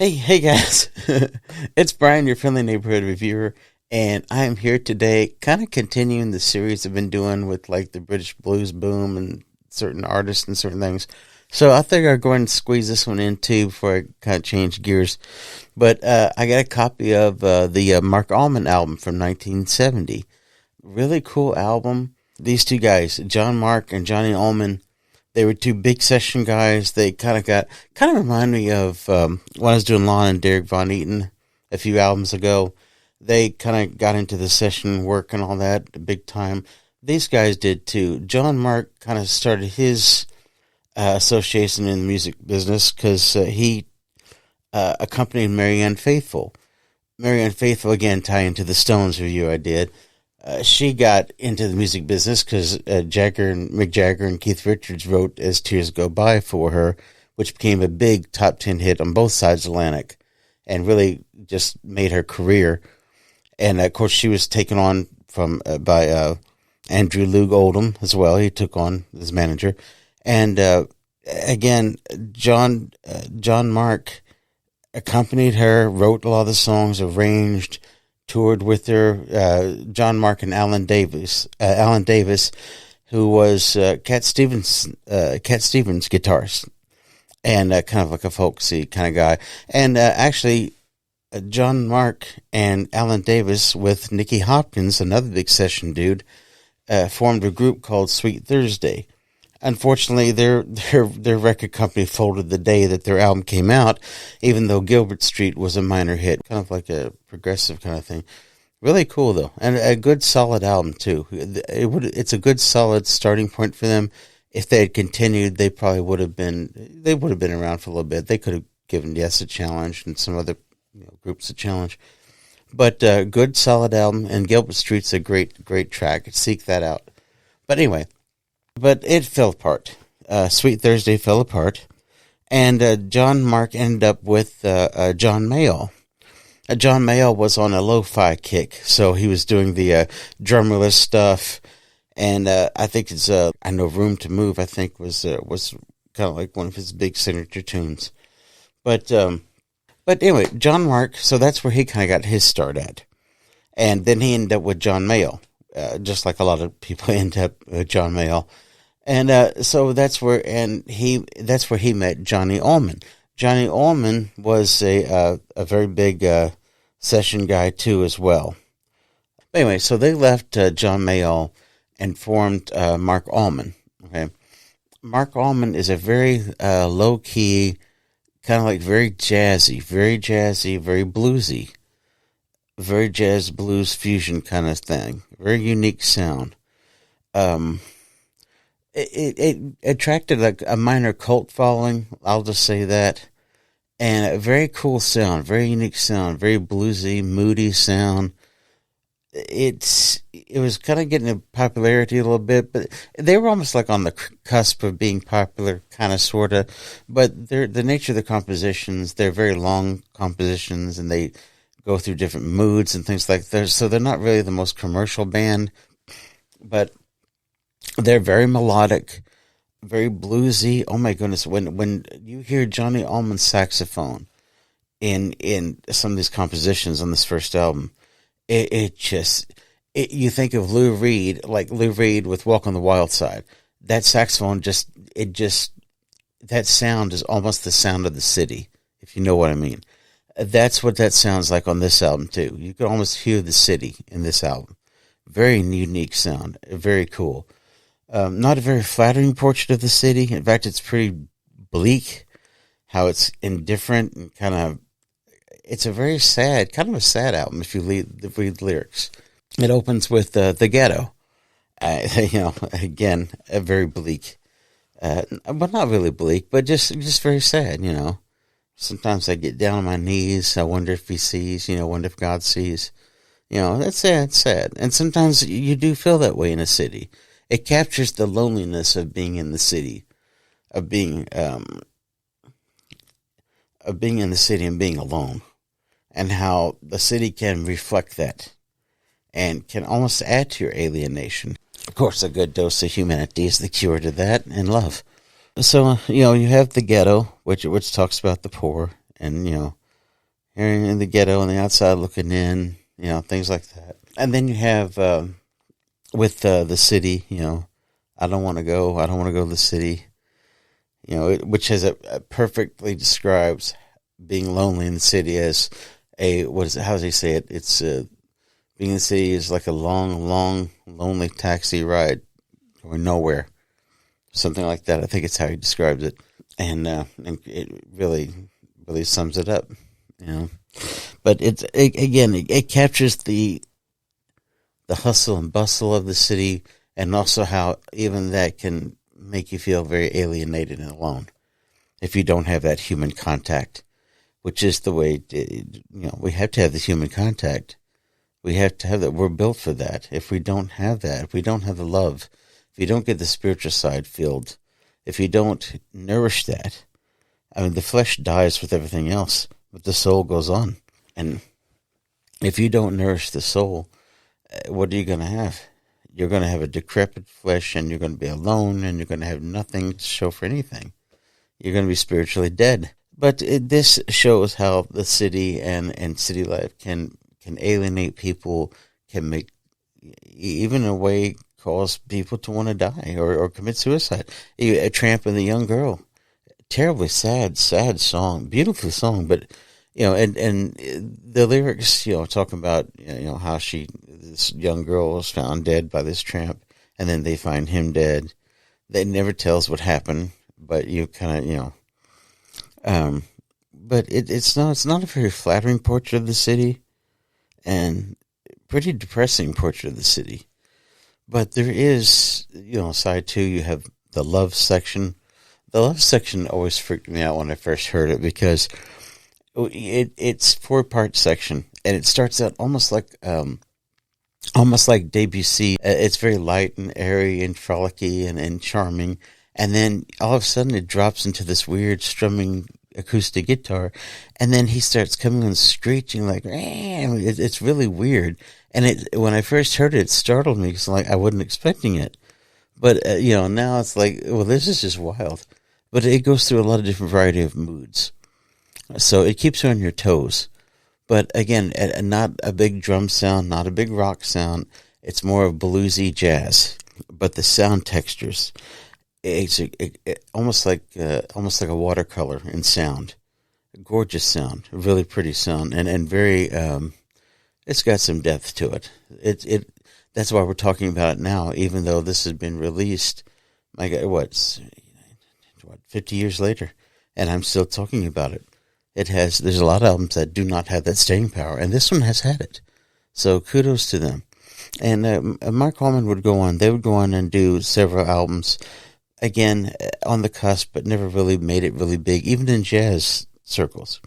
Hey guys, it's Bryan, your friendly neighborhood reviewer, and I am here today kind of continuing the series I've been doing with like the British blues boom and certain artists and certain things. So I think I'll go ahead and squeeze this one in too before I kind of change gears. But I got a copy of the Mark-Almond album from 1970. Really cool album. These two guys, John Mark and Johnny Allman, they were two big session guys. They kind of remind me of when I was doing Lon and Derek Von Eaton a few albums ago. They kind of got into the session work and all that big time. These guys did too. John Mark kind of started his association in the music business because he accompanied Marianne Faithfull. Marianne Faithfull, again, tie into the Stones review I did. She got into the music business because Mick Jagger and Keith Richards wrote As Tears Go By for her, which became a big top 10 hit on both sides of the Atlantic and really just made her career. And of course, she was taken on by Andrew Loog Oldham as well. He took on as manager. And again, John Mark accompanied her, wrote a lot of the songs, arranged, toured with her. John Mark and Alan Davis, who was Cat Stevens' guitarist, and kind of like a folksy kind of guy. And actually, John Mark and Alan Davis with Nicky Hopkins, another big session dude, formed a group called Sweet Thursday. Unfortunately, their record company folded the day that their album came out, even though Gilbert Street was a minor hit, kind of like a progressive kind of thing. Really cool though, and a good solid album too. It's a good solid starting point for them. If they had continued, they probably would have been around for a little bit. They could have given Yes a challenge and some other groups a challenge. But good solid album, and Gilbert Street's a great track. Seek that out. But anyway. But it fell apart. Sweet Thursday fell apart. And John Mark ended up with John Mayall. John Mayall was on a lo-fi kick, so he was doing the drummerless stuff. And I think it's I know Room to Move, I think, was kind of like one of his big signature tunes. But anyway, John Mark, so that's where he kind of got his start at. And then he ended up with John Mayall, just like a lot of people end up with John Mayall. And so that's where he met Johnny Allman. Johnny Allman was a very big session guy too as well. Anyway, so they left John Mayall and formed Mark-Almond. Okay, Mark-Almond is a very low key, kind of like very jazzy, very bluesy, very jazz blues fusion kind of thing. Very unique sound. It attracted a minor cult following, I'll just say that, and a very cool sound, very unique sound, very bluesy, moody sound. It was kind of getting a popularity a little bit, but they were almost like on the cusp of being popular, kind of, sort of. But the nature of the compositions, they're very long compositions, and they go through different moods and things like that. So they're not really the most commercial band, but they're very melodic, very bluesy. Oh my goodness! When you hear Johnny Allman's saxophone in some of these compositions on this first album, you think of Lou Reed, like Lou Reed with Walk on the Wild Side. That saxophone that sound is almost the sound of the city, if you know what I mean. That's what that sounds like on this album too. You can almost hear the city in this album. Very unique sound, very cool. Not a very flattering portrait of the city. In fact, it's pretty bleak, how it's indifferent and kind of, it's a very sad, kind of a sad album if you read the lyrics. It opens with The Ghetto. Again, a very bleak, but not really bleak, but just very sad, Sometimes I get down on my knees. I wonder if he sees, wonder if God sees. That's sad. And sometimes you do feel that way in a city. It captures the loneliness of being in the city, of being in the city and being alone, and how the city can reflect that and can almost add to your alienation. Of course, a good dose of humanity is the cure to that, and love. So, you have the ghetto, which talks about the poor, and, Here in the ghetto on the outside looking in, things like that. And then you have with the city, I don't want to go to the city, which has a perfectly describes being lonely in the city as how does he say it? It's being in the city is like a long, long, lonely taxi ride going nowhere. Something like that. I think it's how he describes it. And it really, really sums it up, But it captures the hustle and bustle of the city, and also how even that can make you feel very alienated and alone if you don't have that human contact, which is the way, we have to have the human contact. We have to have that. We're built for that. If we don't have that, if we don't have the love, if you don't get the spiritual side filled, if you don't nourish that, the flesh dies with everything else, but the soul goes on. And if you don't nourish the soul, what are you going to have? You're going to have a decrepit flesh, and you're going to be alone, and you're going to have nothing to show for anything. You're going to be spiritually dead. But this shows how the city and city life can alienate people, can make, even in a way, cause people to want to die or commit suicide. A Tramp and the Young Girl, terribly sad song, beautiful song, but and the lyrics, talking about how this young girl was found dead by this tramp, and then they find him dead. They never tells what happened, but you kind of but it's not a very flattering portrait of the city, and pretty depressing portrait of the city. But there is, side two, you have the love section. The love section always freaked me out when I first heard it, because it's 4-part section, and it starts out almost like Debussy. It's very light and airy and frolicky and charming, and then all of a sudden it drops into this weird strumming acoustic guitar, and then he starts coming and screeching like, it's really weird. And when I first heard it, it startled me, because I wasn't expecting it. But now it's like, well, this is just wild. But it goes through a lot of different variety of moods. So it keeps you on your toes. But again, not a big drum sound, not a big rock sound. It's more of bluesy jazz. But the sound textures, it's almost like a watercolor in sound. Gorgeous sound, really pretty sound, and very. It's got some depth to it. That's why we're talking about it now, even though this has been released. My God, what 50 years later, and I'm still talking about it. There's a lot of albums that do not have that staying power, and this one has had it. So kudos to them. And Mark-Almond would go on. They would go on and do several albums, again, on the cusp, but never really made it really big, even in jazz circles.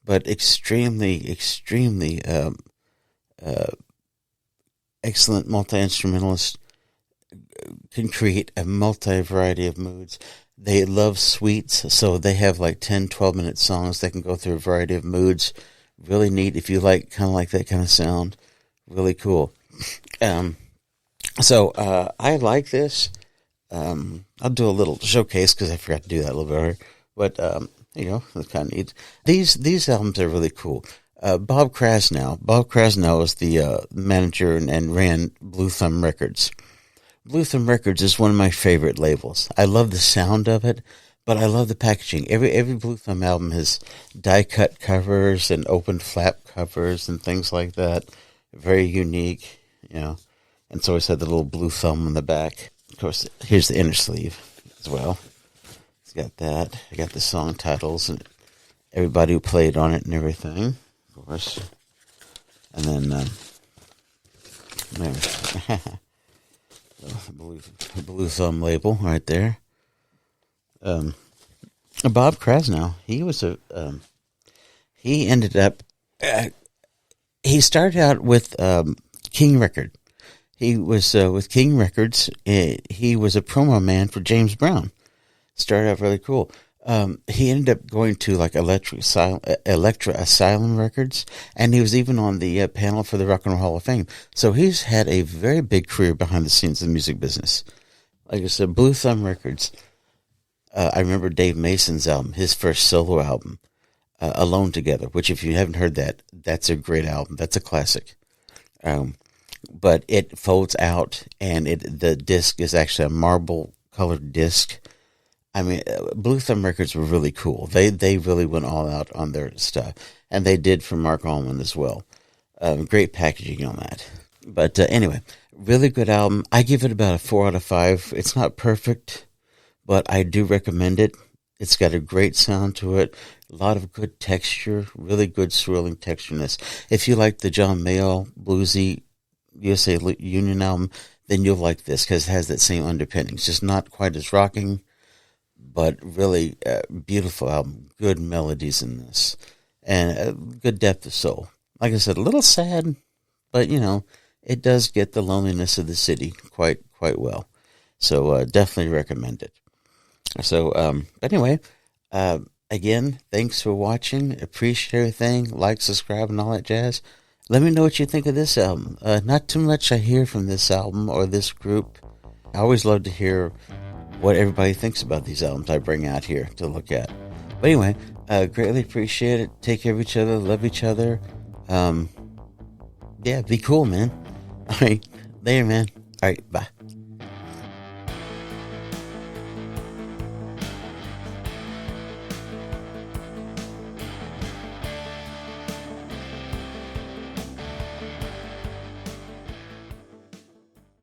But extremely, extremely excellent multi-instrumentalist, can create a multi-variety of moods. They love suites, so they have like 10, 12-minute songs that can go through a variety of moods. Really neat if you like that kind of sound. Really cool. So I like this. I'll do a little showcase because I forgot to do that a little bit earlier. But, it's kind of neat. These albums are really cool. Bob Krasnow is the manager and ran Blue Thumb Records. Blue Thumb Records is one of my favorite labels. I love the sound of it, but I love the packaging. Every Blue Thumb album has die-cut covers and open flap covers and things like that. Very unique, And it's always had the little blue thumb on the back. Of course, here's the inner sleeve as well. It's got that. I got the song titles and everybody who played on it and everything, of course. And then, the Blue Thumb label right there. Bob Krasnow, he ended up, he started out with King Record. He was with King Records. He was a promo man for James Brown. Started out really cool. He ended up going to like Electra Asylum Records, and he was even on the panel for the Rock and Roll Hall of Fame. So he's had a very big career behind the scenes of the music business. Like I said, Blue Thumb Records. I remember Dave Mason's album, his first solo album. Alone Together, which if you haven't heard that, that's a great album. That's a classic. But it folds out, and the disc is actually a marble colored disc. I mean, Blue Thumb Records were really cool. They really went all out on their stuff, and they did for Mark-Almond as well. Great packaging on that. But anyway, really good album. I give it about a 4 out of 5. It's not perfect, but I do recommend it. It's got a great sound to it, a lot of good texture, really good swirling textureness. If you like the John Mayall bluesy USA Union album, then you'll like this because it has that same underpinning. It's just not quite as rocking, but really beautiful album. Good melodies in this, and good depth of soul. Like I said, a little sad, but it does get the loneliness of the city quite well. So definitely recommend it. So anyway, again, thanks for watching. Appreciate everything. Like, subscribe, and all that jazz. Let me know what you think of this album. Not too much I hear from this album or this group. I always love to hear what everybody thinks about these albums I bring out here to look at. But anyway, greatly appreciate it. Take care of each other. Love each other. Yeah, be cool, man. All right. Later, man. All right. Bye.